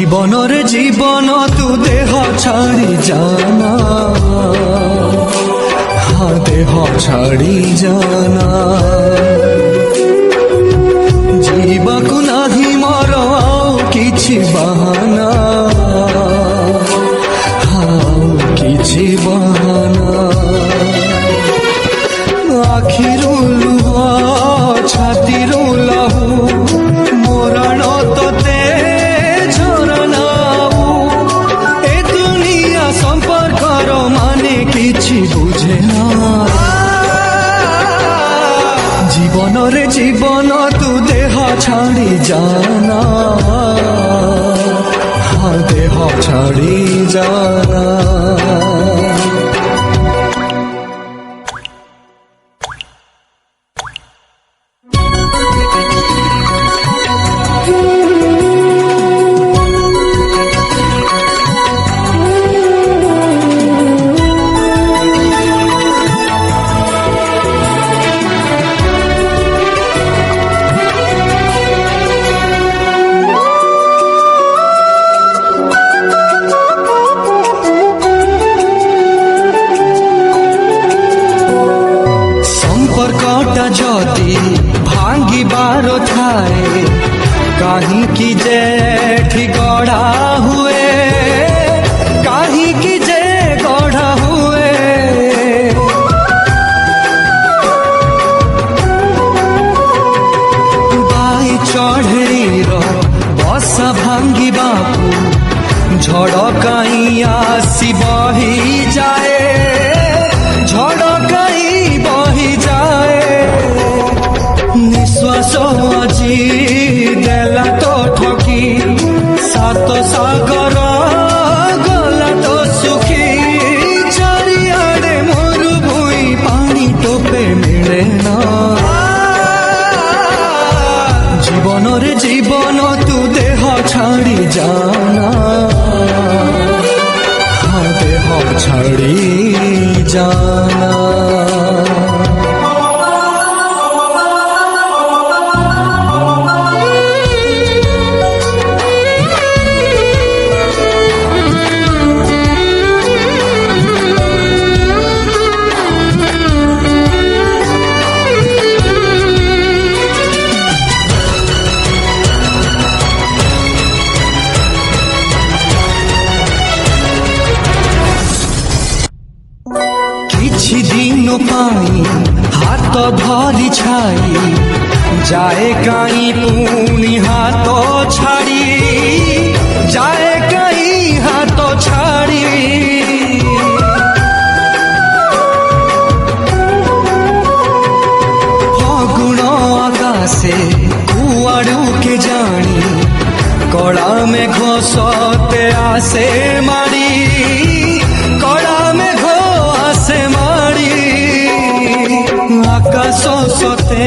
জীবনের জীবন তু দেহ ছাড়ি জানা, হা দেহ ছাড়ি জানা। ଯିବାକୁ ନାହିଁ ମୋର ଆଉ କିଛି ବାହାନା, ଆଉ କିଛି ବାହାନା। ଆଖିରୁ ଲୁହ ଛାତିରୁ ଲହୁ ମରଣ ତତେ ଝରଣାଉ। ଏ ଦୁନିଆ ସମ୍ପର୍କର ମାନେ କିଛି ବୁଝେ ନା। জীবনের জীবন তু দেহ ছাড়ি জানা, হা দেহ ছাড়ি জানা। সম্পর্কটা যদি ভাঙিবার ଥାଏ কাহিকি যে গড়া হুয়ে, কাহিকি যে গড়া হুয়ে। বাই চଢ଼େଇର ବସା ଭାଙ୍ଗିବାକୁ ଝଡ଼ କାହିଁ ଆସି ବହିଯାଏ, ଝଡ଼ କାହିଁ ବହିଯାଏ। ନିଶ୍ୱାସ ଆଜି ଦେଲା ତ ଠକି, ସାତ ସାଗର ଗଲା ତ ସୁଖୀ। ଚାରିଆଡ଼େ ମରୁଭୂଇଁ ପାଣି ଟୋପେ ମିଳେ ନା। জীবনের জীবন তু দেহ ছাড়ি জানা, হা দেহ ছাড়ি জানা। କିଛି ଦିନ ପାଇଁ ହାତ ଧରି ଛାଇ ଯାଏ କାହିଁ ପୁଣି ହାତ ଛାଡ଼ି, ଯାଏ କାହିଁ ହାତ ଛାଡ଼ି। ଫଗୁଣ ଆକାଶେ କୁଆଡ଼ୁ କେଜାଣି କଳା ମେଘ ସତେ ଆସେ ମାଡ଼ି, କଳା ମେଘ আকাশ সতে